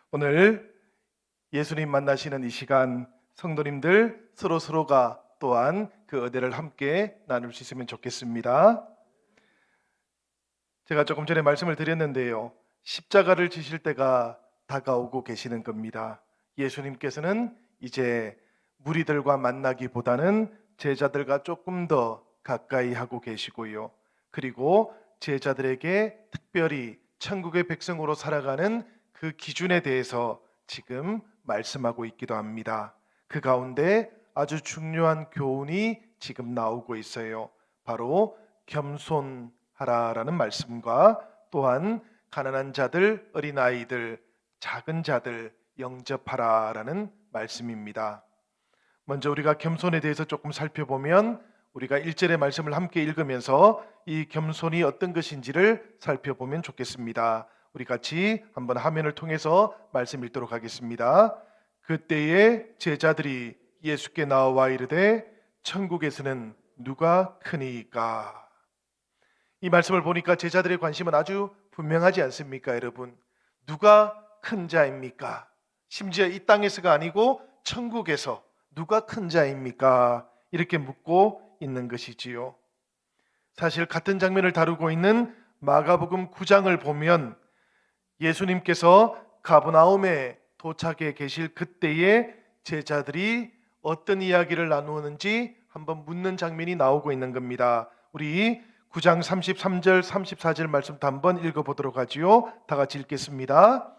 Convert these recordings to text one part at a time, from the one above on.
오늘 예수님 만나시는 이 시간 성도님들 서로가 또한 그 은혜를 함께 나눌 수 있으면 좋겠습니다. 제가 조금 전에 말씀을 드렸는데요. 십자가를 지실 때가 다가오고 계시는 겁니다. 예수님께서는 이제 무리들과 만나기보다는 제자들과 조금 더 가까이 하고 계시고요. 그리고 제자들에게 특별히 천국의 백성으로 살아가는 그 기준에 대해서 지금 말씀하고 있기도 합니다. 그 가운데 아주 중요한 교훈이 지금 나오고 있어요. 바로 겸손하라라는 말씀과 또한 가난한 자들, 어린아이들, 작은 자들 영접하라라는 말씀입니다. 먼저 우리가 겸손에 대해서 조금 살펴보면 우리가 1절의 말씀을 함께 읽으면서 이 겸손이 어떤 것인지를 살펴보면 좋겠습니다. 우리 같이 한번 화면을 통해서 말씀 읽도록 하겠습니다. 그때에 제자들이 예수께 나와 이르되 천국에서는 누가 크니까? 이 말씀을 보니까 제자들의 관심은 아주 분명하지 않습니까, 여러분? 누가 큰 자입니까? 심지어 이 땅에서가 아니고 천국에서 누가 큰 자입니까? 이렇게 묻고 있는 것이지요. 사실 같은 장면을 다루고 있는 마가복음 9장을 보면 예수님께서 가버나움에 도착해 계실 그때에 제자들이 어떤 이야기를 나누었는지 한번 묻는 장면이 나오고 있는 겁니다. 우리 9장 33절 34절 말씀도 한번 읽어보도록 하지요. 다 같이 읽겠습니다.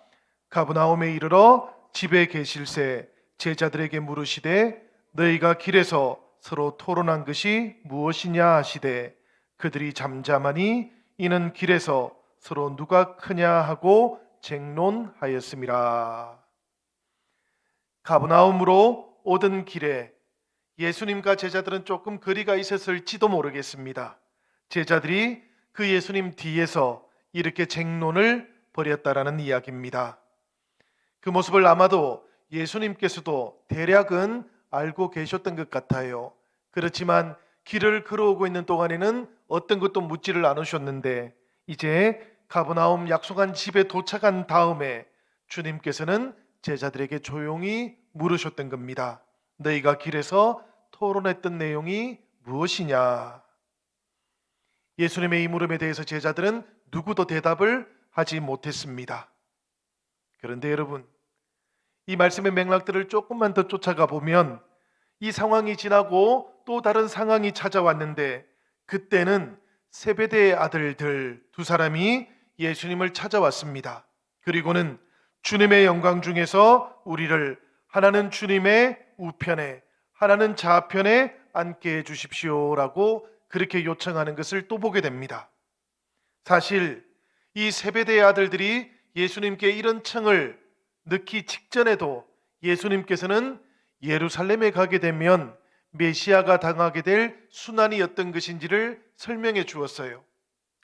가버나움에 이르러 집에 계실새 제자들에게 물으시되 너희가 길에서 서로 토론한 것이 무엇이냐 하시되 그들이 잠잠하니 이는 길에서 서로 누가 크냐 하고 쟁론하였음이라. 가버나움으로 오던 길에 예수님과 제자들은 조금 거리가 있었을지도 모르겠습니다. 제자들이 그 예수님 뒤에서 이렇게 쟁론을 벌였다라는 이야기입니다. 그 모습을 아마도 예수님께서도 대략은 알고 계셨던 것 같아요. 그렇지만 길을 걸어오고 있는 동안에는 어떤 것도 묻지를 않으셨는데 이제 가버나움 약속한 집에 도착한 다음에 주님께서는 제자들에게 조용히 물으셨던 겁니다. 너희가 길에서 토론했던 내용이 무엇이냐? 예수님의 이 물음에 대해서 제자들은 누구도 대답을 하지 못했습니다. 그런데 여러분, 이 말씀의 맥락들을 조금만 더 쫓아가 보면 이 상황이 지나고 또 다른 상황이 찾아왔는데 그때는 세베대의 아들들 두 사람이 예수님을 찾아왔습니다. 그리고는 주님의 영광 중에서 우리를 하나는 주님의 우편에 하나는 좌편에 앉게 해주십시오라고 그렇게 요청하는 것을 또 보게 됩니다. 사실 이 세베대의 아들들이 예수님께 이런 청을 넣기 직전에도 예수님께서는 예루살렘에 가게 되면 메시아가 당하게 될 순환이 어떤 것인지를 설명해 주었어요.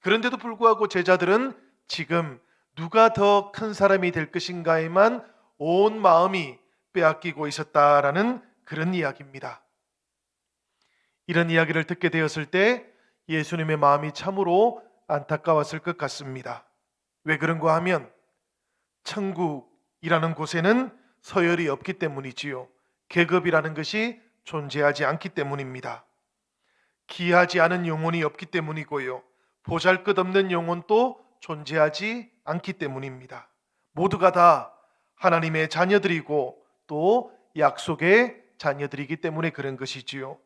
그런데도 불구하고 제자들은 지금 누가 더 큰 사람이 될 것인가에만 온 마음이 빼앗기고 있었다라는 그런 이야기입니다. 이런 이야기를 듣게 되었을 때 예수님의 마음이 참으로 안타까웠을 것 같습니다. 왜 그런가 하면 천국이라는 곳에는 서열이 없기 때문이지요. 계급이라는 것이 존재하지 않기 때문입니다. 귀하지 않은 영혼이 없기 때문이고요. 보잘것없는 영혼도 존재하지 않기 때문입니다. 모두가 다 하나님의 자녀들이고 또 약속의 자녀들이기 때문에 그런 것이지요.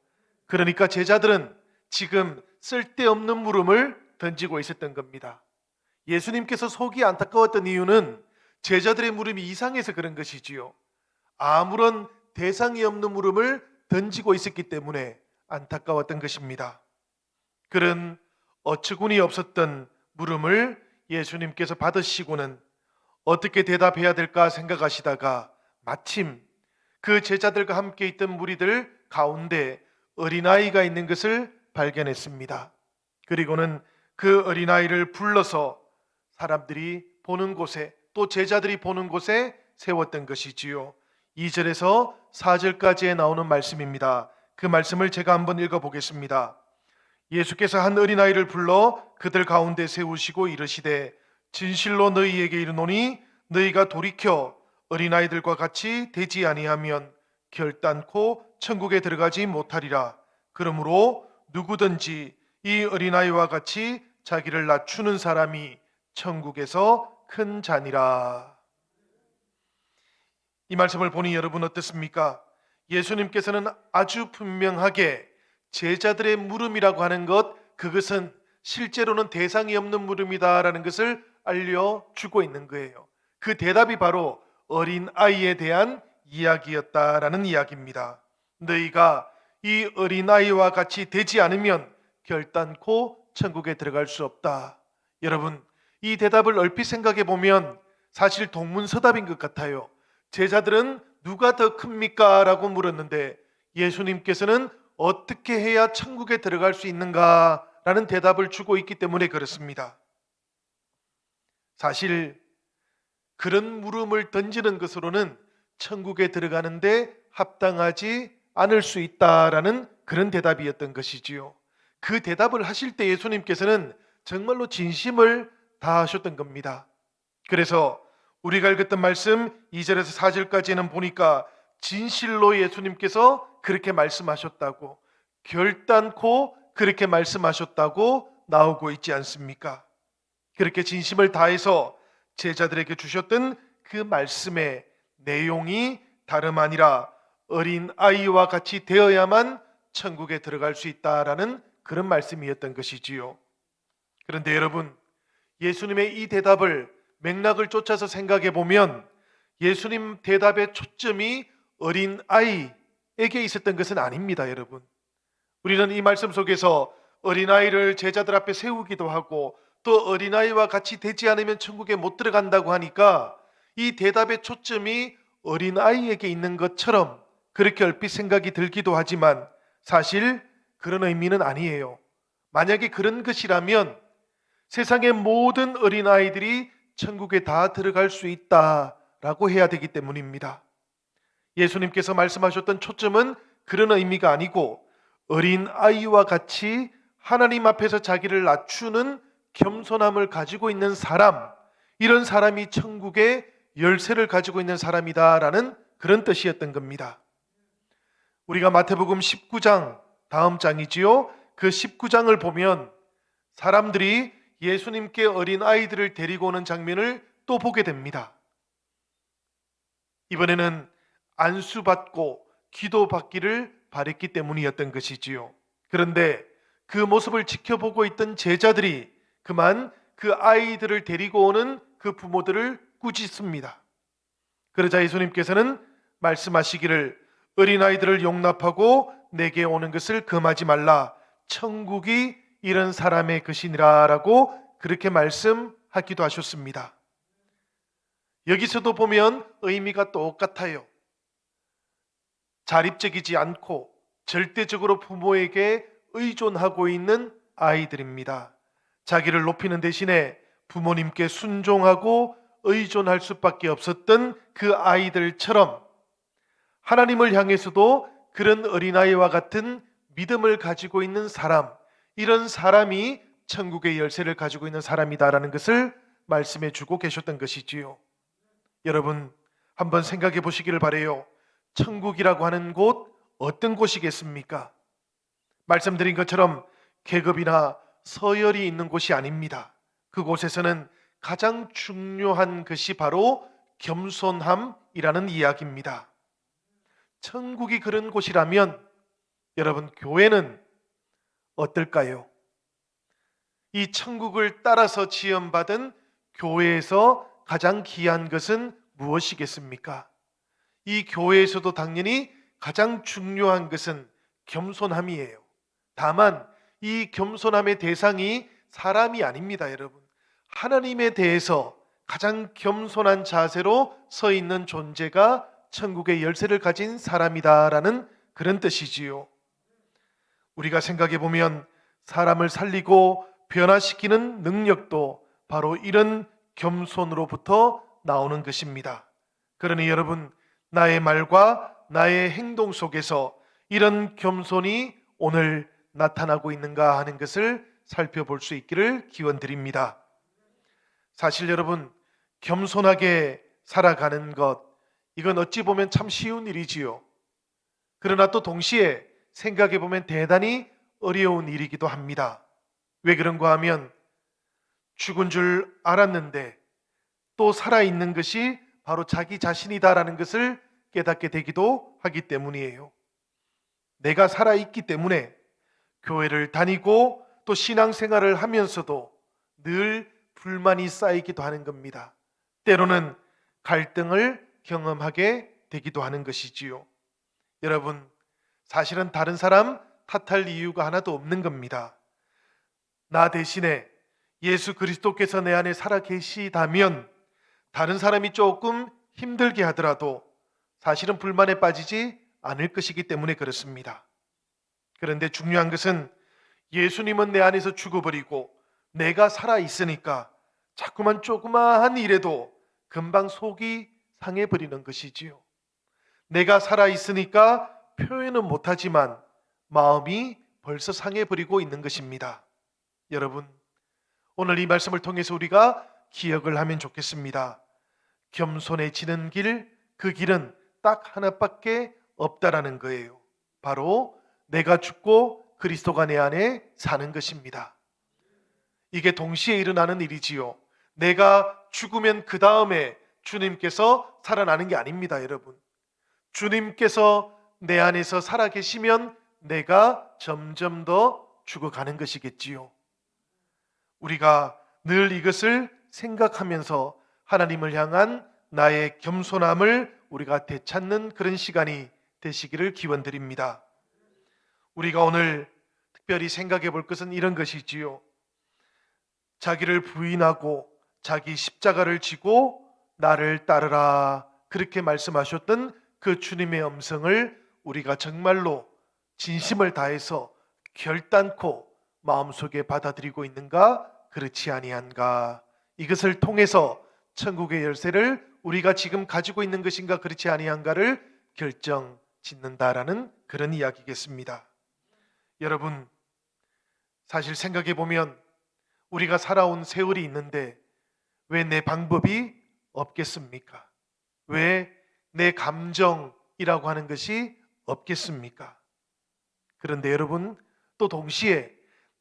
그러니까 제자들은 지금 쓸데없는 물음을 던지고 있었던 겁니다. 예수님께서 속이 안타까웠던 이유는 제자들의 물음이 이상해서 그런 것이지요. 아무런 대상이 없는 물음을 던지고 있었기 때문에 안타까웠던 것입니다. 그런 어처구니 없었던 물음을 예수님께서 받으시고는 어떻게 대답해야 될까 생각하시다가 마침 그 제자들과 함께 있던 무리들 가운데 어린아이가 있는 것을 발견했습니다. 그리고는 그 어린아이를 불러서 사람들이 보는 곳에 또 제자들이 보는 곳에 세웠던 것이지요. 2절에서 4절까지에 나오는 말씀입니다. 그 말씀을 제가 한번 읽어보겠습니다. 예수께서 한 어린아이를 불러 그들 가운데 세우시고 이르시되 진실로 너희에게 이르노니 너희가 돌이켜 어린아이들과 같이 되지 아니하면 결단코 천국에 들어가지 못하리라. 그러므로 누구든지 이 어린아이와 같이 자기를 낮추는 사람이 천국에서 큰 자니라. 이 말씀을 보니 여러분 어떻습니까? 예수님께서는 아주 분명하게 제자들의 물음이라고 하는 것, 그것은 실제로는 대상이 없는 물음이다라는 것을 알려주고 있는 거예요. 그 대답이 바로 어린 아이에 대한 이야기였다라는 이야기입니다. 너희가 이 어린 아이와 같이 되지 않으면 결단코 천국에 들어갈 수 없다. 여러분, 이 대답을 얼핏 생각해 보면 사실 동문서답인 것 같아요. 제자들은 누가 더 큽니까? 라고 물었는데 예수님께서는 어떻게 해야 천국에 들어갈 수 있는가? 라는 대답을 주고 있기 때문에 그렇습니다. 사실 그런 물음을 던지는 것으로는 천국에 들어가는데 합당하지 않을 수 있다라는 그런 대답이었던 것이지요. 그 대답을 하실 때 예수님께서는 정말로 진심을 다하셨던 겁니다. 그래서 우리가 읽었던 말씀 2절에서 4절까지는 보니까 진실로 예수님께서 그렇게 말씀하셨다고, 결단코 그렇게 말씀하셨다고 나오고 있지 않습니까? 그렇게 진심을 다해서 제자들에게 주셨던 그 말씀의 내용이 다름 아니라 어린 아이와 같이 되어야만 천국에 들어갈 수 있다라는 그런 말씀이었던 것이지요. 그런데 여러분, 예수님의 이 대답을 맥락을 쫓아서 생각해 보면 예수님 대답의 초점이 어린 아이에게 있었던 것은 아닙니다, 여러분. 우리는 이 말씀 속에서 어린아이를 제자들 앞에 세우기도 하고 또 어린아이와 같이 되지 않으면 천국에 못 들어간다고 하니까 이 대답의 초점이 어린아이에게 있는 것처럼 그렇게 얼핏 생각이 들기도 하지만 사실 그런 의미는 아니에요. 만약에 그런 것이라면 세상의 모든 어린아이들이 천국에 다 들어갈 수 있다라고 해야 되기 때문입니다. 예수님께서 말씀하셨던 초점은 그런 의미가 아니고 어린아이와 같이 하나님 앞에서 자기를 낮추는 겸손함을 가지고 있는 사람, 이런 사람이 천국의 열쇠를 가지고 있는 사람이다라는 그런 뜻이었던 겁니다. 우리가 마태복음 19장, 다음 장이지요. 그 19장을 보면 사람들이 예수님께 어린 아이들을 데리고 오는 장면을 또 보게 됩니다. 이번에는 안수받고 기도받기를 바랬기 때문이었던 것이지요. 그런데 그 모습을 지켜보고 있던 제자들이 그만 그 아이들을 데리고 오는 그 부모들을 꾸짖습니다. 그러자 예수님께서는 말씀하시기를 어린아이들을 용납하고 내게 오는 것을 금하지 말라. 천국이 이런 사람의 것이니라 라고 그렇게 말씀하기도 하셨습니다. 여기서도 보면 의미가 똑같아요. 자립적이지 않고 절대적으로 부모에게 의존하고 있는 아이들입니다. 자기를 높이는 대신에 부모님께 순종하고 의존할 수밖에 없었던 그 아이들처럼 하나님을 향해서도 그런 어린아이와 같은 믿음을 가지고 있는 사람, 이런 사람이 천국의 열쇠를 가지고 있는 사람이다라는 것을 말씀해 주고 계셨던 것이지요. 여러분, 한번 생각해 보시기를 바라요. 천국이라고 하는 곳, 어떤 곳이겠습니까? 말씀드린 것처럼 계급이나 서열이 있는 곳이 아닙니다. 그곳에서는 가장 중요한 것이 바로 겸손함이라는 이야기입니다. 천국이 그런 곳이라면 여러분, 교회는 어떨까요? 이 천국을 따라서 지원받은 교회에서 가장 귀한 것은 무엇이겠습니까? 이 교회에서도 당연히 가장 중요한 것은 겸손함이에요. 다만 이 겸손함의 대상이 사람이 아닙니다, 여러분. 하나님에 대해서 가장 겸손한 자세로 서 있는 존재가 천국의 열쇠를 가진 사람이다라는 그런 뜻이지요. 우리가 생각해 보면 사람을 살리고 변화시키는 능력도 바로 이런 겸손으로부터 나오는 것입니다. 그러니 여러분, 나의 말과 나의 행동 속에서 이런 겸손이 오늘 나타나고 있는가 하는 것을 살펴볼 수 있기를 기원드립니다. 사실 여러분, 겸손하게 살아가는 것, 이건 어찌 보면 참 쉬운 일이지요. 그러나 또 동시에 생각해 보면 대단히 어려운 일이기도 합니다. 왜 그런가 하면 죽은 줄 알았는데 또 살아있는 것이 바로 자기 자신이다라는 것을 깨닫게 되기도 하기 때문이에요. 내가 살아있기 때문에 교회를 다니고 또 신앙생활을 하면서도 늘 불만이 쌓이기도 하는 겁니다. 때로는 갈등을 경험하게 되기도 하는 것이지요. 여러분, 사실은 다른 사람 탓할 이유가 하나도 없는 겁니다. 나 대신에 예수 그리스도께서 내 안에 살아 계시다면 다른 사람이 조금 힘들게 하더라도 사실은 불만에 빠지지 않을 것이기 때문에 그렇습니다. 그런데 중요한 것은 예수님은 내 안에서 죽어버리고 내가 살아있으니까 자꾸만 조그마한 일에도 금방 속이 상해버리는 것이지요. 내가 살아있으니까 표현은 못하지만 마음이 벌써 상해버리고 있는 것입니다. 여러분, 오늘 이 말씀을 통해서 우리가 기억을 하면 좋겠습니다. 겸손해지는 길, 그 길은 딱 하나밖에 없다라는 거예요. 바로 내가 죽고 그리스도가 내 안에 사는 것입니다. 이게 동시에 일어나는 일이지요. 내가 죽으면 그 다음에 주님께서 살아나는 게 아닙니다, 여러분. 주님께서 내 안에서 살아계시면 내가 점점 더 죽어가는 것이겠지요. 우리가 늘 이것을 생각하면서 하나님을 향한 나의 겸손함을 우리가 되찾는 그런 시간이 되시기를 기원드립니다. 우리가 오늘 특별히 생각해 볼 것은 이런 것이지요. 자기를 부인하고 자기 십자가를 지고 나를 따르라, 그렇게 말씀하셨던 그 주님의 음성을 우리가 정말로 진심을 다해서 결단코 마음속에 받아들이고 있는가, 그렇지 아니한가, 이것을 통해서 천국의 열쇠를 우리가 지금 가지고 있는 것인가 그렇지 아니한가를 결정 짓는다라는 그런 이야기겠습니다. 여러분, 사실 생각해 보면 우리가 살아온 세월이 있는데 왜 내 방법이 없겠습니까? 왜 내 감정이라고 하는 것이 없겠습니까? 그런데 여러분, 또 동시에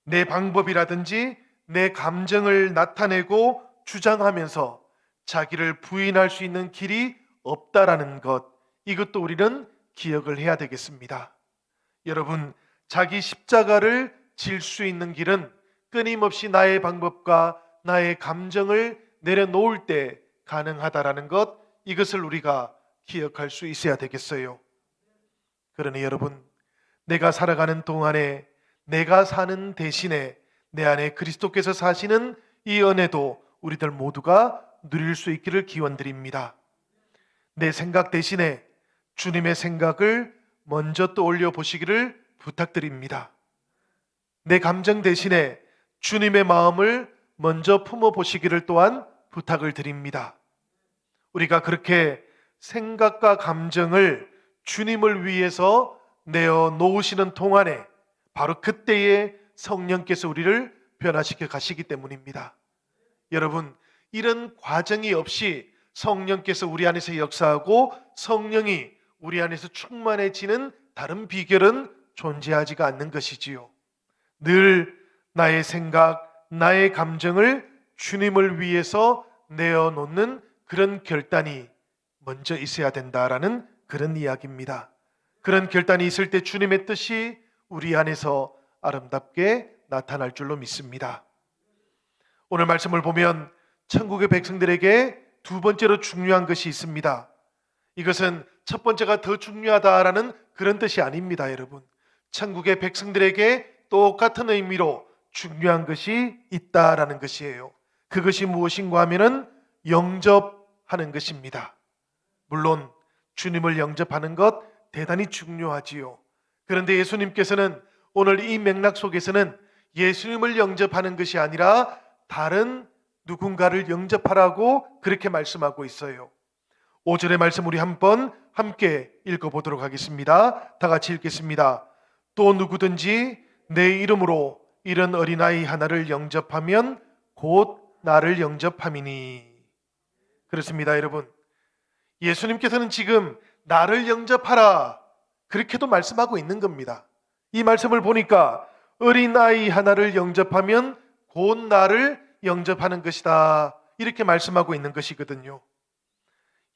내 방법이라든지 내 감정을 나타내고 주장하면서 자기를 부인할 수 있는 길이 없다라는 것, 이것도 우리는 기억을 해야 되겠습니다. 여러분, 자기 십자가를 질 수 있는 길은 끊임없이 나의 방법과 나의 감정을 내려놓을 때 가능하다라는 것, 이것을 우리가 기억할 수 있어야 되겠어요. 그러니 여러분, 내가 살아가는 동안에 내가 사는 대신에 내 안에 그리스도께서 사시는 이 은혜도 우리들 모두가 누릴 수 있기를 기원드립니다. 내 생각 대신에 주님의 생각을 먼저 떠올려 보시기를 부탁드립니다. 내 감정 대신에 주님의 마음을 먼저 품어 보시기를 또한 부탁을 드립니다. 우리가 그렇게 생각과 감정을 주님을 위해서 내어 놓으시는 동안에 바로 그때에 성령께서 우리를 변화시켜 가시기 때문입니다. 여러분, 이런 과정이 없이 성령께서 우리 안에서 역사하고 성령이 우리 안에서 충만해지는 다른 비결은 존재하지가 않는 것이지요. 늘 나의 생각, 나의 감정을 주님을 위해서 내어놓는 그런 결단이 먼저 있어야 된다라는 그런 이야기입니다. 그런 결단이 있을 때 주님의 뜻이 우리 안에서 아름답게 나타날 줄로 믿습니다. 오늘 말씀을 보면 천국의 백성들에게 두 번째로 중요한 것이 있습니다. 이것은 첫 번째가 더 중요하다라는 그런 뜻이 아닙니다, 여러분. 천국의 백성들에게 똑같은 의미로 중요한 것이 있다라는 것이에요. 그것이 무엇인가 하면은 영접하는 것입니다. 물론 주님을 영접하는 것 대단히 중요하지요. 그런데 예수님께서는 오늘 이 맥락 속에서는 예수님을 영접하는 것이 아니라 다른 누군가를 영접하라고 그렇게 말씀하고 있어요. 5절의 말씀 우리 한번 함께 읽어보도록 하겠습니다. 다 같이 읽겠습니다. 또 누구든지 내 이름으로 이런 어린아이 하나를 영접하면 곧 나를 영접함이니. 그렇습니다, 여러분. 예수님께서는 지금 나를 영접하라 그렇게도 말씀하고 있는 겁니다. 이 말씀을 보니까 어린아이 하나를 영접하면 곧 나를 영접하는 것이다 이렇게 말씀하고 있는 것이거든요.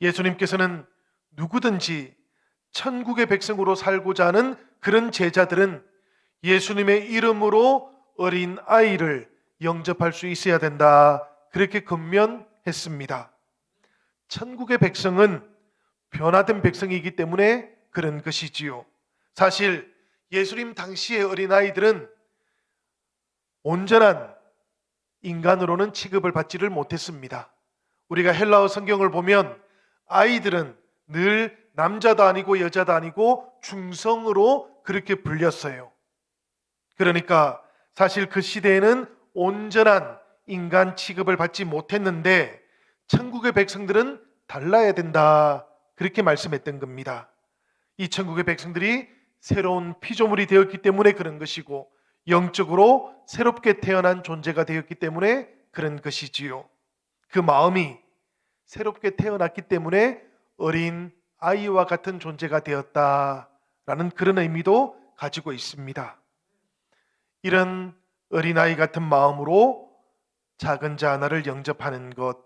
예수님께서는 누구든지 천국의 백성으로 살고자 하는 그런 제자들은 예수님의 이름으로 어린아이를 영접할 수 있어야 된다 그렇게 권면했습니다. 천국의 백성은 변화된 백성이기 때문에 그런 것이지요. 사실 예수님 당시의 어린아이들은 온전한 인간으로는 취급을 받지를 못했습니다. 우리가 헬라어 성경을 보면 아이들은 늘 남자도 아니고 여자도 아니고 중성으로 그렇게 불렸어요. 그러니까 사실 그 시대에는 온전한 인간 취급을 받지 못했는데 천국의 백성들은 달라야 된다 그렇게 말씀했던 겁니다. 이 천국의 백성들이 새로운 피조물이 되었기 때문에 그런 것이고 영적으로 새롭게 태어난 존재가 되었기 때문에 그런 것이지요. 그 마음이 새롭게 태어났기 때문에 어린 아이와 같은 존재가 되었다라는 그런 의미도 가지고 있습니다. 이런 어린아이 같은 마음으로 작은 자 하나를 영접하는 것,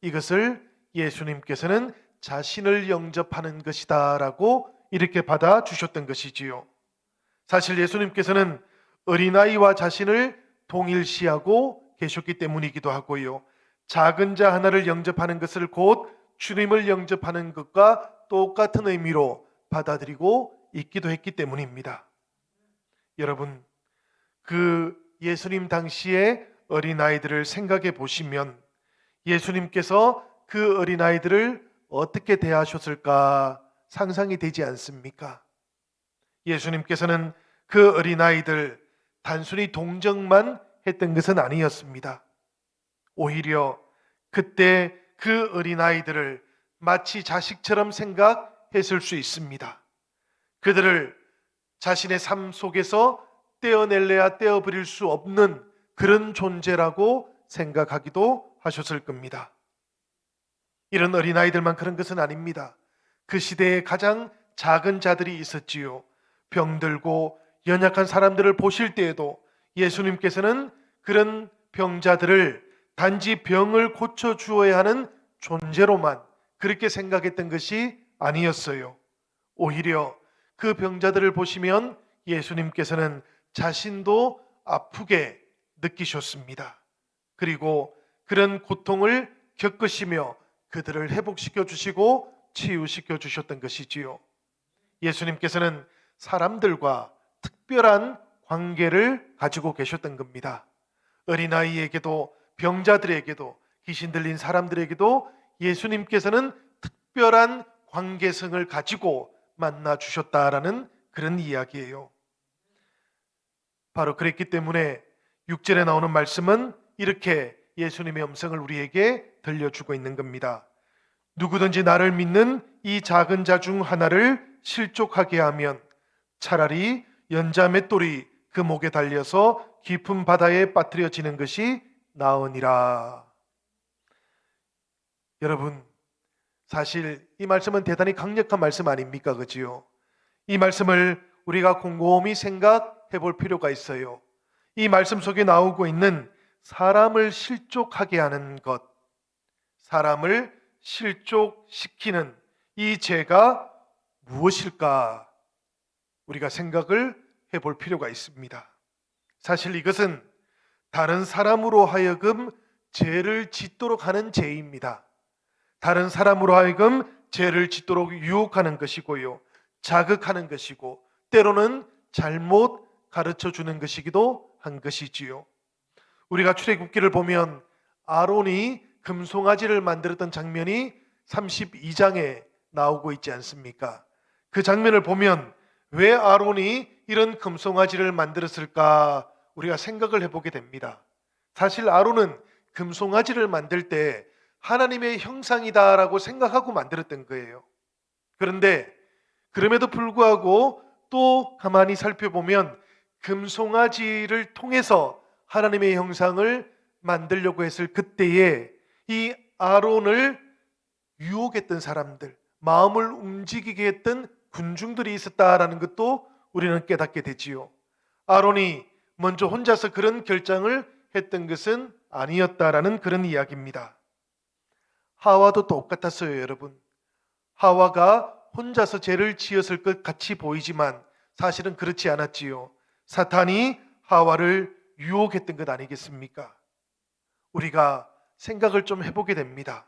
이것을 예수님께서는 자신을 영접하는 것이다 라고 이렇게 받아주셨던 것이지요. 사실 예수님께서는 어린아이와 자신을 동일시하고 계셨기 때문이기도 하고요. 작은 자 하나를 영접하는 것을 곧 주님을 영접하는 것과 똑같은 의미로 받아들이고 있기도 했기 때문입니다. 여러분, 그 예수님 당시의 어린아이들을 생각해 보시면 예수님께서 그 어린아이들을 어떻게 대하셨을까 상상이 되지 않습니까? 예수님께서는 그 어린아이들 단순히 동정만 했던 것은 아니었습니다. 오히려 그때 그 어린아이들을 마치 자식처럼 생각했을 수 있습니다. 그들을 자신의 삶 속에서 떼어낼래야 떼어버릴 수 없는 그런 존재라고 생각하기도 하셨을 겁니다. 이런 어린아이들만 그런 것은 아닙니다. 그 시대에 가장 작은 자들이 있었지요. 병들고 연약한 사람들을 보실 때에도 예수님께서는 그런 병자들을 단지 병을 고쳐주어야 하는 존재로만 그렇게 생각했던 것이 아니었어요. 오히려 그 병자들을 보시면 예수님께서는 자신도 아프게 느끼셨습니다. 그리고 그런 고통을 겪으시며 그들을 회복시켜 주시고 치유시켜 주셨던 것이지요. 예수님께서는 사람들과 특별한 관계를 가지고 계셨던 겁니다. 어린아이에게도 병자들에게도 귀신 들린 사람들에게도 예수님께서는 특별한 관계성을 가지고 만나 주셨다라는 그런 이야기예요. 바로 그랬기 때문에 6절에 나오는 말씀은 이렇게 예수님의 음성을 우리에게 들려주고 있는 겁니다. 누구든지 나를 믿는 이 작은 자 중 하나를 실족하게 하면 차라리 연자 맷돌이 그 목에 달려서 깊은 바다에 빠뜨려지는 것이 나으니라. 여러분, 사실 이 말씀은 대단히 강력한 말씀 아닙니까? 그지요? 이 말씀을 우리가 곰곰이 생각해 볼 필요가 있어요. 이 말씀 속에 나오고 있는 사람을 실족하게 하는 것, 사람을 실족시키는 이 죄가 무엇일까? 우리가 생각을 해볼 필요가 있습니다. 사실 이것은 다른 사람으로 하여금 죄를 짓도록 하는 죄입니다. 다른 사람으로 하여금 죄를 짓도록 유혹하는 것이고요. 자극하는 것이고 때로는 잘못 가르쳐 주는 것이기도 한 것이지요. 우리가 출애굽기를 보면 아론이 금송아지를 만들었던 장면이 32장에 나오고 있지 않습니까? 그 장면을 보면 왜 아론이 이런 금송아지를 만들었을까 우리가 생각을 해보게 됩니다. 사실 아론은 금송아지를 만들 때 하나님의 형상이다라고 생각하고 만들었던 거예요. 그런데 그럼에도 불구하고 또 가만히 살펴보면 금송아지를 통해서 하나님의 형상을 만들려고 했을 그때에 이 아론을 유혹했던 사람들, 마음을 움직이게 했던 군중들이 있었다라는 것도 우리는 깨닫게 되지요. 아론이 먼저 혼자서 그런 결정을 했던 것은 아니었다라는 그런 이야기입니다. 하와도 똑같았어요, 여러분. 하와가 혼자서 죄를 지었을 것 같이 보이지만 사실은 그렇지 않았지요. 사탄이 하와를 유혹했던 것 아니겠습니까? 우리가 생각을 좀 해보게 됩니다.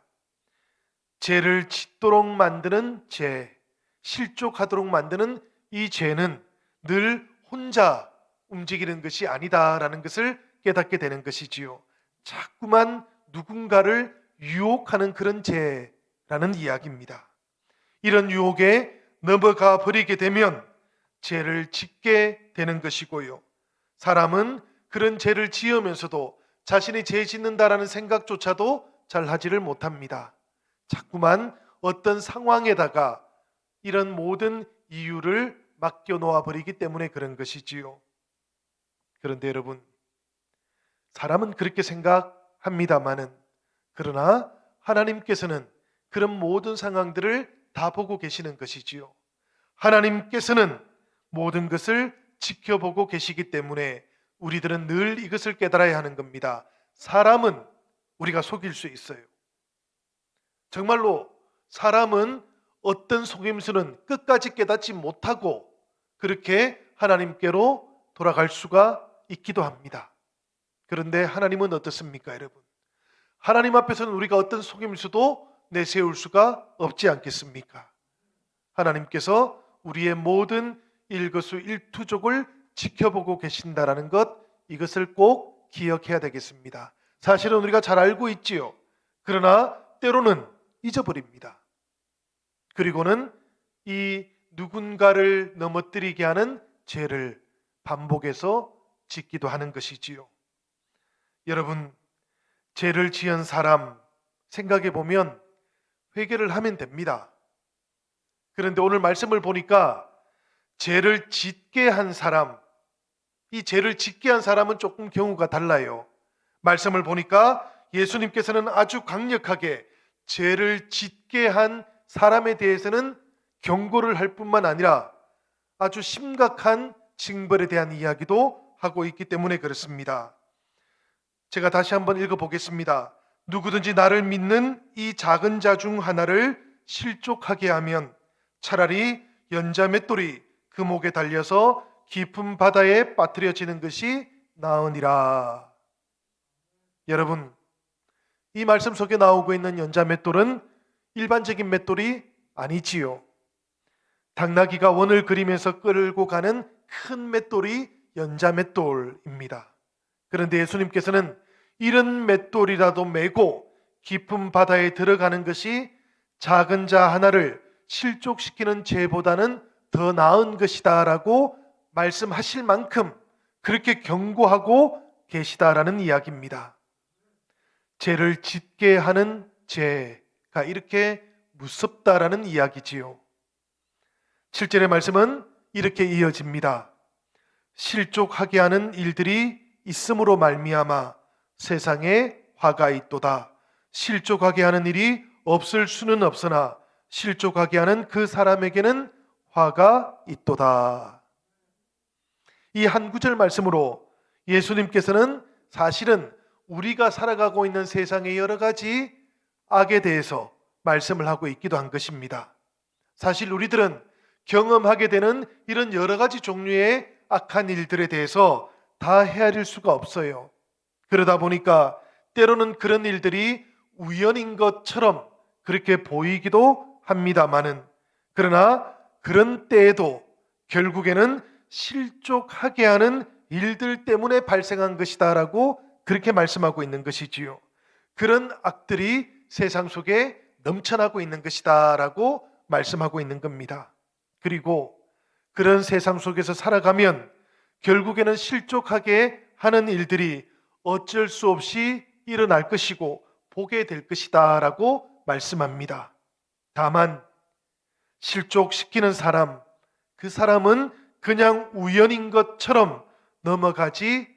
죄를 짓도록 만드는 죄, 실족하도록 만드는 이 죄는 늘 혼자 움직이는 것이 아니다라는 것을 깨닫게 되는 것이지요. 자꾸만 누군가를 유혹하는 그런 죄라는 이야기입니다. 이런 유혹에 넘어가 버리게 되면 죄를 짓게 되는 것이고요. 사람은 그런 죄를 지으면서도 자신이 죄 짓는다라는 생각조차도 잘 하지를 못합니다. 자꾸만 어떤 상황에다가 이런 모든 이유를 맡겨 놓아 버리기 때문에 그런 것이지요. 그런데 여러분, 사람은 그렇게 생각합니다마는, 그러나 하나님께서는 그런 모든 상황들을 다 보고 계시는 것이지요. 하나님께서는 모든 것을 지켜보고 계시기 때문에 우리들은 늘 이것을 깨달아야 하는 겁니다. 사람은 우리가 속일 수 있어요. 정말로 사람은 어떤 속임수는 끝까지 깨닫지 못하고 그렇게 하나님께로 돌아갈 수가 있기도 합니다. 그런데 하나님은 어떻습니까, 여러분? 하나님 앞에서는 우리가 어떤 속임수도 내세울 수가 없지 않겠습니까? 하나님께서 우리의 모든 일거수일투족을 지켜보고 계신다라는 것, 이것을 꼭 기억해야 되겠습니다. 사실은 우리가 잘 알고 있지요. 그러나 때로는 잊어버립니다. 그리고는 이 누군가를 넘어뜨리게 하는 죄를 반복해서 짓기도 하는 것이지요. 여러분, 죄를 지은 사람 생각해 보면 회개를 하면 됩니다. 그런데 오늘 말씀을 보니까 죄를 짓게 한 사람, 이 죄를 짓게 한 사람은 조금 경우가 달라요. 말씀을 보니까 예수님께서는 아주 강력하게 죄를 짓게 한 사람에 대해서는 경고를 할 뿐만 아니라 아주 심각한 징벌에 대한 이야기도 하고 있기 때문에 그렇습니다. 제가 다시 한번 읽어보겠습니다. 누구든지 나를 믿는 이 작은 자 중 하나를 실족하게 하면 차라리 연자 맷돌이 그 목에 달려서 깊은 바다에 빠뜨려지는 것이 나으니라. 여러분, 이 말씀 속에 나오고 있는 연자 맷돌은 일반적인 맷돌이 아니지요. 당나귀가 원을 그리면서 끌고 가는 큰 맷돌이 연자 맷돌입니다. 그런데 예수님께서는 이런 맷돌이라도 메고 깊은 바다에 들어가는 것이 작은 자 하나를 실족시키는 죄보다는 더 나은 것이다 라고 말씀하실 만큼 그렇게 경고하고 계시다라는 이야기입니다. 죄를 짓게 하는 죄가 이렇게 무섭다라는 이야기지요. 7절의 말씀은 이렇게 이어집니다. 실족하게 하는 일들이 있음으로 말미암아 세상에 화가 있도다. 실족하게 하는 일이 없을 수는 없으나 실족하게 하는 그 사람에게는 화가 있도다. 이 한 구절 말씀으로 예수님께서는 사실은 우리가 살아가고 있는 세상의 여러 가지 악에 대해서 말씀을 하고 있기도 한 것입니다. 사실 우리들은 경험하게 되는 이런 여러 가지 종류의 악한 일들에 대해서 다 헤아릴 수가 없어요. 그러다 보니까 때로는 그런 일들이 우연인 것처럼 그렇게 보이기도 합니다마는, 그러나 그런 때에도 결국에는 실족하게 하는 일들 때문에 발생한 것이다라고 그렇게 말씀하고 있는 것이지요. 그런 악들이 세상 속에 넘쳐나고 있는 것이다라고 말씀하고 있는 겁니다. 그리고 그런 세상 속에서 살아가면 결국에는 실족하게 하는 일들이 어쩔 수 없이 일어날 것이고 보게 될 것이다 라고 말씀합니다. 다만 실족시키는 사람, 그 사람은 그냥 우연인 것처럼 넘어가지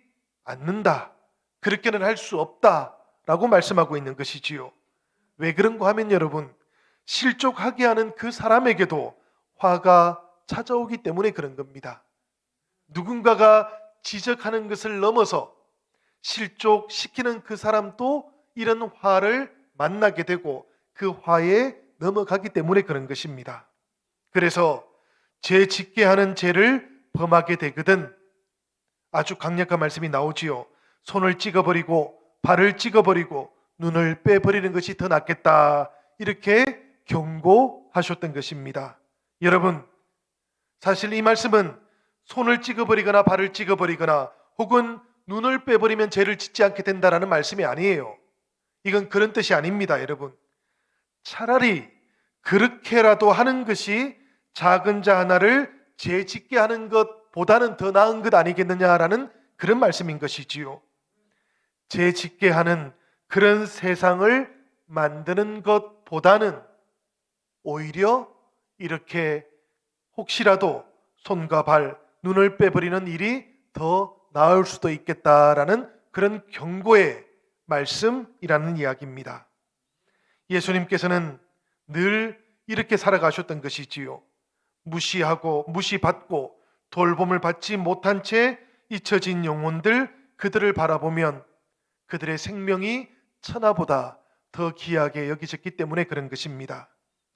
않는다. 그렇게는 할 수 없다 라고 말씀하고 있는 것이지요. 왜 그런가 하면 여러분, 실족하게 하는 그 사람에게도 화가 찾아오기 때문에 그런 겁니다. 누군가가 지적하는 것을 넘어서 실족시키는 그 사람도 이런 화를 만나게 되고 그 화에 넘어가기 때문에 그런 것입니다. 그래서 죄 짓게 하는 죄를 범하게 되거든 아주 강력한 말씀이 나오지요. 손을 찍어버리고 발을 찍어버리고 눈을 빼버리는 것이 더 낫겠다, 이렇게 경고하셨던 것입니다. 여러분, 사실 이 말씀은 손을 찍어버리거나 발을 찍어버리거나 혹은 눈을 빼버리면 죄를 짓지 않게 된다라는 말씀이 아니에요. 이건 그런 뜻이 아닙니다, 여러분. 차라리 그렇게라도 하는 것이 작은 자 하나를 죄 짓게 하는 것보다는 더 나은 것 아니겠느냐라는 그런 말씀인 것이지요. 죄 짓게 하는 그런 세상을 만드는 것보다는 오히려 이렇게 혹시라도 손과 발, 눈을 빼버리는 일이 더 나을 수도 있겠다라는 그런 경고의 말씀이라는 이야기입니다. 예수님께서는 늘 이렇게 살아가셨던 것이지요. 무시하고 무시받고 돌봄을 받지 못한 채 잊혀진 영혼들, 그들을 바라보면 그들의 생명이 천하보다 더 귀하게 여기졌기 때문에 그런 것입니다.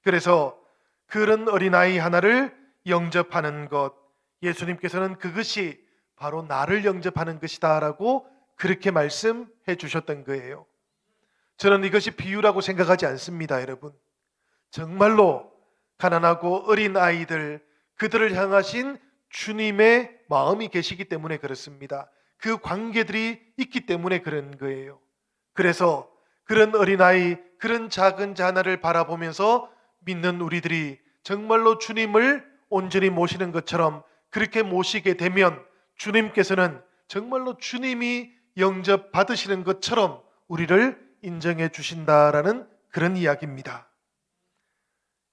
그래서 그런 어린아이 하나를 영접하는 것, 예수님께서는 그것이 바로 나를 영접하는 것이다 라고 그렇게 말씀해 주셨던 거예요. 저는 이것이 비유라고 생각하지 않습니다, 여러분. 정말로 가난하고 어린 아이들, 그들을 향하신 주님의 마음이 계시기 때문에 그렇습니다. 그 관계들이 있기 때문에 그런 거예요. 그래서 그런 어린아이, 그런 작은 자 하나를 바라보면서 믿는 우리들이 정말로 주님을 온전히 모시는 것처럼 그렇게 모시게 되면 주님께서는 정말로 주님이 영접받으시는 것처럼 우리를 인정해 주신다라는 그런 이야기입니다.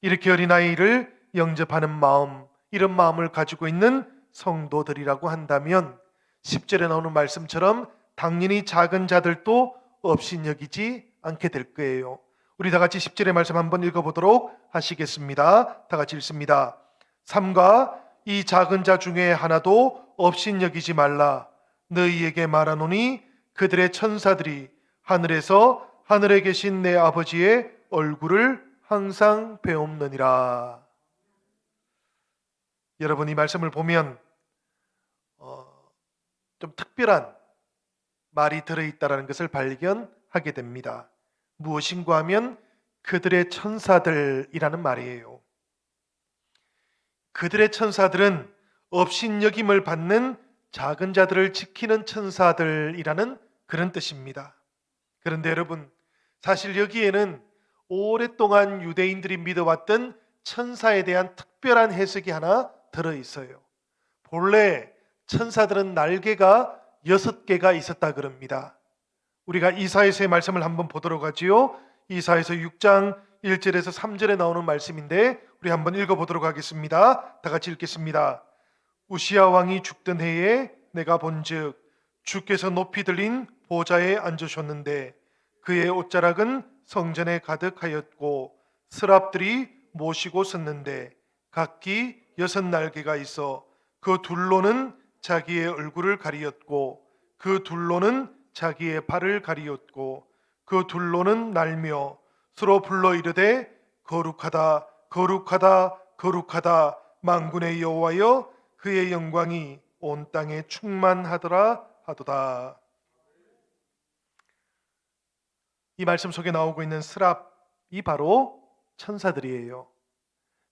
이렇게 어린아이를 영접하는 마음, 이런 마음을 가지고 있는 성도들이라고 한다면 10절에 나오는 말씀처럼 당연히 작은 자들도 업신여기지 않게 될 거예요. 우리 다 같이 10절의 말씀 한번 읽어보도록 하시겠습니다. 다 같이 읽습니다. 삼가 이 작은 자 중에 하나도 업신여기지 말라. 너희에게 말하노니 그들의 천사들이 하늘에서 하늘에 계신 내 아버지의 얼굴을 항상 배움느니라. 여러분, 이 말씀을 보면 좀 특별한 말이 들어있다는 것을 발견하게 됩니다. 무엇인가 하면 그들의 천사들이라는 말이에요. 그들의 천사들은 업신여김을 받는 작은 자들을 지키는 천사들이라는 그런 뜻입니다. 그런데 여러분, 사실 여기에는 오랫동안 유대인들이 믿어왔던 천사에 대한 특별한 해석이 하나 들어있어요. 본래 천사들은 날개가 6개가 있었다 그럽니다. 우리가 이사야서의 말씀을 한번 보도록 하지요. 이사야서 6장 1절에서 3절에 나오는 말씀인데 우리 한번 읽어보도록 하겠습니다. 다 같이 읽겠습니다. 우시야 왕이 죽던 해에 내가 본즉 주께서 높이 들린 보좌에 앉으셨는데 그의 옷자락은 성전에 가득하였고 스랍들이 모시고 섰는데 각기 6날개가 있어 그 둘로는 자기의 얼굴을 가리었고 그 둘로는 자기의 발을 가리었고 그 둘로는 날며 서로 불러 이르되 거룩하다 거룩하다 거룩하다 만군의 여호와여 그의 영광이 온 땅에 충만하더라 하도다. 이 말씀 속에 나오고 있는 스랍이 바로 천사들이에요.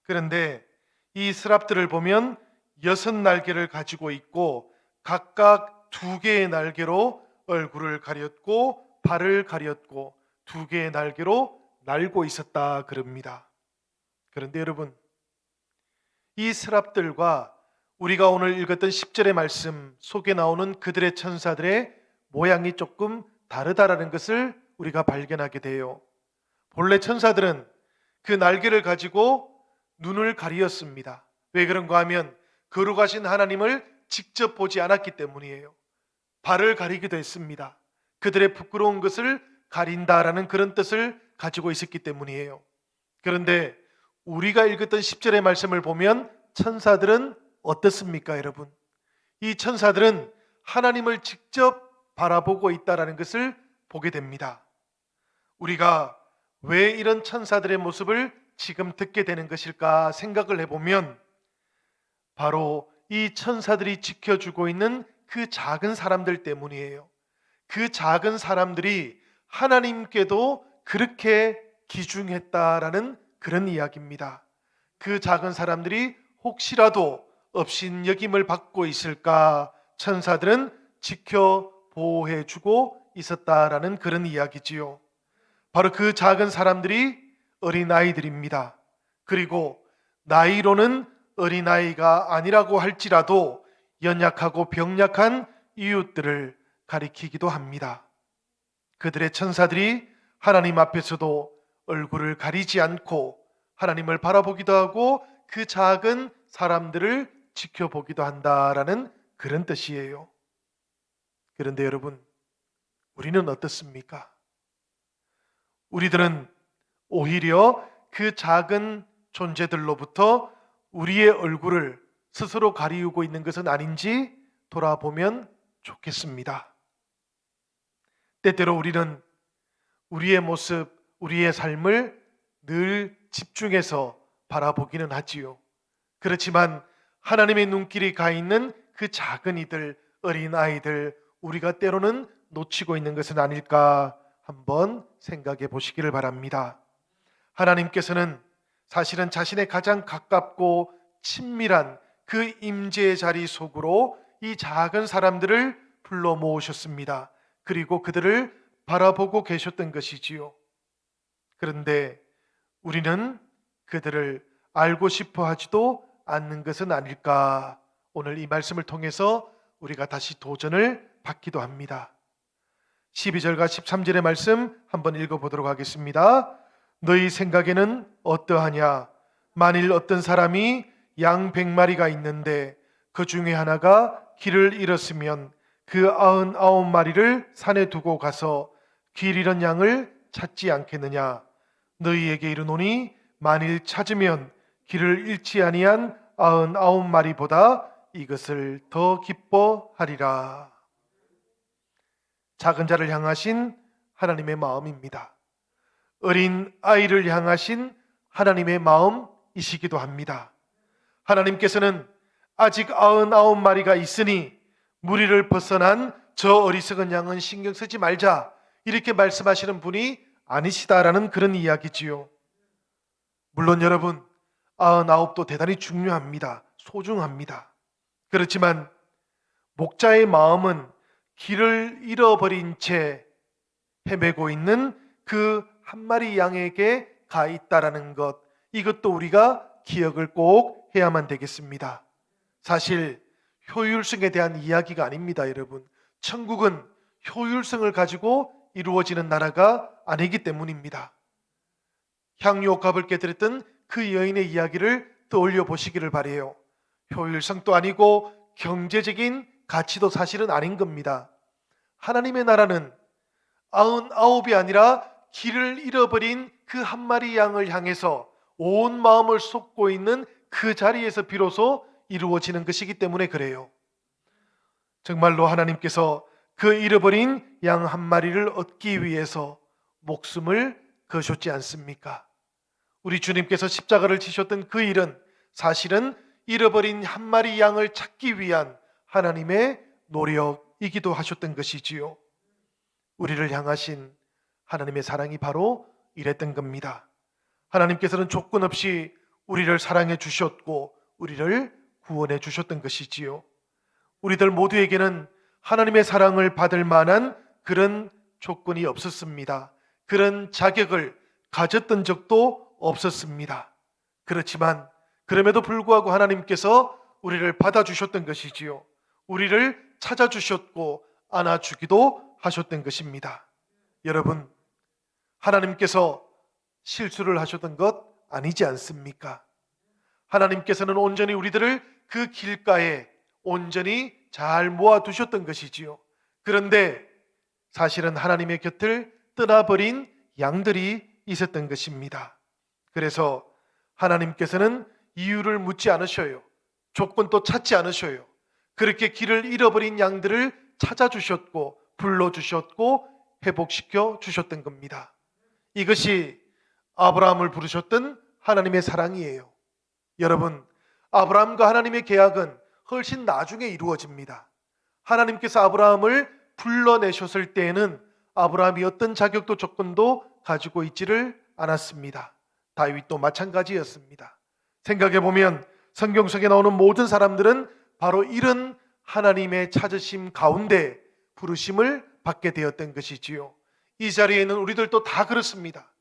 그런데 이 스랍들을 보면 6날개를 가지고 있고 각각 2개의 날개로 얼굴을 가렸고 발을 가렸고 2개의 날개로 날고 있었다 그럽니다. 그런데 여러분, 이 스랍들과 우리가 오늘 읽었던 10절의 말씀 속에 나오는 그들의 천사들의 모양이 조금 다르다라는 것을 우리가 발견하게 돼요. 본래 천사들은 그 날개를 가지고 눈을 가리었습니다. 왜 그런가 하면 거룩하신 하나님을 직접 보지 않았기 때문이에요. 발을 가리기도 했습니다. 그들의 부끄러운 것을 가린다라는 그런 뜻을 가지고 있었기 때문이에요. 그런데 우리가 읽었던 10절의 말씀을 보면 천사들은 어떻습니까, 여러분? 이 천사들은 하나님을 직접 바라보고 있다라는 것을 보게 됩니다. 우리가 왜 이런 천사들의 모습을 지금 듣게 되는 것일까 생각을 해보면 바로 이 천사들이 지켜주고 있는 그 작은 사람들 때문이에요. 그 작은 사람들이 하나님께도 그렇게 귀중했다라는 그런 이야기입니다. 그 작은 사람들이 혹시라도 업신여김을 받고 있을까 천사들은 지켜 보호해 주고 있었다라는 그런 이야기지요. 바로 그 작은 사람들이 어린아이들입니다. 그리고 나이로는 어린아이가 아니라고 할지라도 연약하고 병약한 이웃들을 가리키기도 합니다. 그들의 천사들이 하나님 앞에서도 얼굴을 가리지 않고 하나님을 바라보기도 하고 그 작은 사람들을 지켜보기도 한다라는 그런 뜻이에요. 그런데 여러분, 우리는 어떻습니까? 우리들은 오히려 그 작은 존재들로부터 우리의 얼굴을 스스로 가리우고 있는 것은 아닌지 돌아보면 좋겠습니다. 때때로 우리는 우리의 모습, 우리의 삶을 늘 집중해서 바라보기는 하지요. 그렇지만 하나님의 눈길이 가 있는 그 작은 이들, 어린 아이들, 우리가 때로는 놓치고 있는 것은 아닐까 한번 생각해 보시기를 바랍니다. 하나님께서는 사실은 자신의 가장 가깝고 친밀한 그 임재의 자리 속으로 이 작은 사람들을 불러 모으셨습니다. 그리고 그들을 바라보고 계셨던 것이지요. 그런데 우리는 그들을 알고 싶어 하지도 않는 것은 아닐까. 오늘 이 말씀을 통해서 우리가 다시 도전을 받기도 합니다. 12절과 13절의 말씀 한번 읽어보도록 하겠습니다. 너희 생각에는 어떠하냐? 만일 어떤 사람이 양 100마리가 있는데 그 중에 하나가 길을 잃었으면 그 99마리를 산에 두고 가서 길 잃은 양을 찾지 않겠느냐? 너희에게 이르노니 만일 찾으면 길을 잃지 아니한 99마리보다 이것을 더 기뻐하리라. 작은 자를 향하신 하나님의 마음입니다. 어린 아이를 향하신 하나님의 마음이시기도 합니다. 하나님께서는 아직 99마리가 있으니 무리를 벗어난 저 어리석은 양은 신경 쓰지 말자, 이렇게 말씀하시는 분이 아니시다라는 그런 이야기지요. 물론 여러분, 99도 대단히 중요합니다. 소중합니다. 그렇지만 목자의 마음은 길을 잃어버린 채 헤매고 있는 그 한 마리 양에게 가 있다라는 것, 이것도 우리가 기억을 꼭 해야만 되겠습니다. 사실 효율성에 대한 이야기가 아닙니다, 여러분. 천국은 효율성을 가지고 이루어지는 나라가 아니기 때문입니다. 향유옥합을 깨뜨렸던 그 여인의 이야기를 떠올려 보시기를 바라요. 효율성도 아니고 경제적인 가치도 사실은 아닌 겁니다. 하나님의 나라는 99이 아니라 길을 잃어버린 그 한 마리 양을 향해서 온 마음을 쏟고 있는 그 자리에서 비로소 이루어지는 것이기 때문에 그래요. 정말로 하나님께서 그 잃어버린 양 한 마리를 얻기 위해서 목숨을 거셨지 않습니까? 우리 주님께서 십자가를 지셨던 그 일은 사실은 잃어버린 한 마리 양을 찾기 위한 하나님의 노력이기도 하셨던 것이지요. 우리를 향하신 하나님의 사랑이 바로 이랬던 겁니다. 하나님께서는 조건 없이 우리를 사랑해 주셨고 우리를 구원해 주셨던 것이지요. 우리들 모두에게는 하나님의 사랑을 받을 만한 그런 조건이 없었습니다. 그런 자격을 가졌던 적도 없었습니다. 그렇지만 그럼에도 불구하고 하나님께서 우리를 받아주셨던 것이지요. 우리를 찾아주셨고 안아주기도 하셨던 것입니다. 여러분, 하나님께서 실수를 하셨던 것 아니지 않습니까? 하나님께서는 온전히 우리들을 그 길가에 온전히 잘 모아두셨던 것이지요. 그런데 사실은 하나님의 곁을 떠나버린 양들이 있었던 것입니다. 그래서 하나님께서는 이유를 묻지 않으셔요. 조건도 찾지 않으셔요. 그렇게 길을 잃어버린 양들을 찾아주셨고 불러주셨고 회복시켜 주셨던 겁니다. 이것이 아브라함을 부르셨던 하나님의 사랑이에요. 여러분, 아브라함과 하나님의 계약은 훨씬 나중에 이루어집니다. 하나님께서 아브라함을 불러내셨을 때에는 아브라함이 어떤 자격도 조건도 가지고 있지를 않았습니다. 다윗도 마찬가지였습니다. 생각해보면 성경 속에 나오는 모든 사람들은 바로 이런 하나님의 찾으심 가운데 부르심을 받게 되었던 것이지요. 이 자리에 있는 우리들도 다 그렇습니다.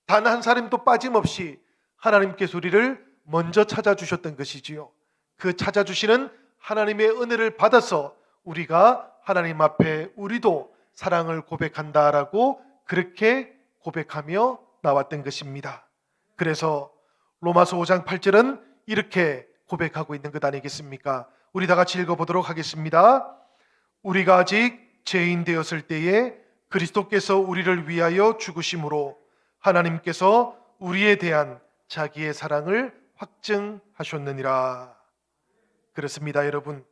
단 한 사람도 빠짐없이 하나님께서 우리를 먼저 찾아주셨던 것이지요. 그 찾아주시는 하나님의 은혜를 받아서 우리가 하나님 앞에 우리도 사랑을 고백한다라고 그렇게 고백하며 나왔던 것입니다. 그래서 로마서 5장 8절은 이렇게 고백하고 있는 것 아니겠습니까? 우리 다 같이 읽어보도록 하겠습니다. 우리가 아직 죄인 되었을 때에 그리스도께서 우리를 위하여 죽으심으로 하나님께서 우리에 대한 자기의 사랑을 확증하셨느니라. 그렇습니다, 여러분.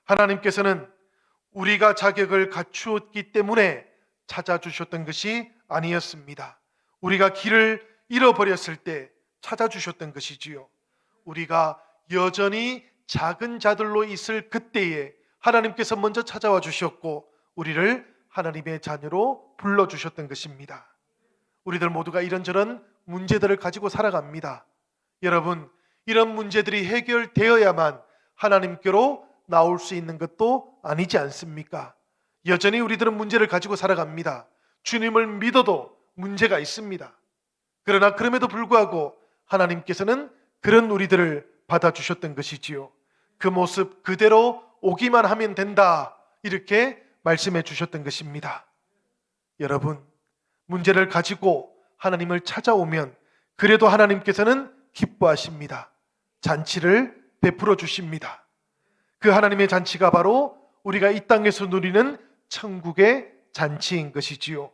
하나님께서는 우리가 자격을 갖추었기 때문에 찾아주셨던 것이 아니었습니다. 우리가 길을 잃어버렸을 때 찾아주셨던 것이지요. 우리가 여전히 작은 자들로 있을 그때에 하나님께서 먼저 찾아와 주셨고 우리를 하나님의 자녀로 불러주셨던 것입니다. 우리들 모두가 이런저런 문제들을 가지고 살아갑니다. 여러분, 이런 문제들이 해결되어야만 하나님께로 나올 수 있는 것도 아니지 않습니까? 여전히 우리들은 문제를 가지고 살아갑니다. 주님을 믿어도 문제가 있습니다. 그러나 그럼에도 불구하고 하나님께서는 그런 우리들을 받아주셨던 것이지요. 그 모습 그대로 오기만 하면 된다, 이렇게 말씀해 주셨던 것입니다. 여러분, 문제를 가지고 하나님을 찾아오면 그래도 하나님께서는 기뻐하십니다. 잔치를 베풀어 주십니다. 그 하나님의 잔치가 바로 우리가 이 땅에서 누리는 천국의 잔치인 것이지요.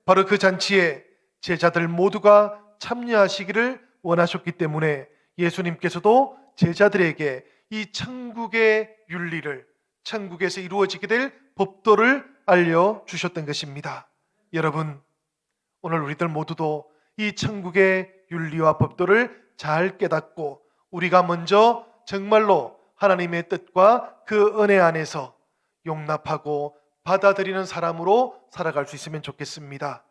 바로 그 잔치에 제자들 모두가 참여하시기를 원하셨기 때문에 예수님께서도 제자들에게 이 천국의 윤리를, 천국에서 이루어지게 될 법도를 알려주셨던 것입니다. 여러분, 오늘 우리들 모두도 이 천국의 윤리와 법도를 잘 깨닫고 우리가 먼저 정말로 하나님의 뜻과 그 은혜 안에서 용납하고 받아들이는 사람으로 살아갈 수 있으면 좋겠습니다.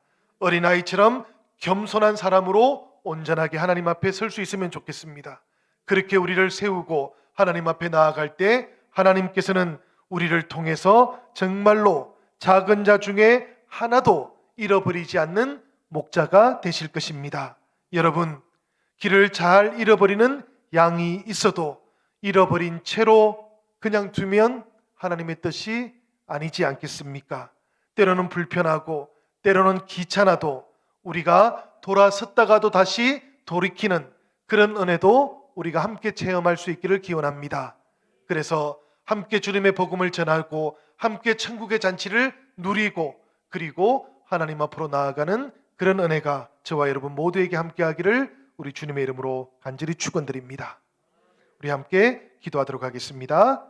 어린아이처럼 겸손한 사람으로 온전하게 하나님 앞에 설 수 있으면 좋겠습니다. 그렇게 우리를 세우고 하나님 앞에 나아갈 때 하나님께서는 우리를 통해서 정말로 작은 자 중에 하나도 잃어버리지 않는 목자가 되실 것입니다. 여러분, 길을 잘 잃어버리는 양이 있어도 잃어버린 채로 그냥 두면 하나님의 뜻이 아니지 않겠습니까? 때로는 불편하고 때로는 귀찮아도 우리가 돌아섰다가도 다시 돌이키는 그런 은혜도 우리가 함께 체험할 수 있기를 기원합니다. 그래서 함께 주님의 복음을 전하고 함께 천국의 잔치를 누리고 그리고 하나님 앞으로 나아가는 그런 은혜가 저와 여러분 모두에게 함께 하기를 우리 주님의 이름으로 간절히 축원드립니다. 우리 함께 기도하도록 하겠습니다.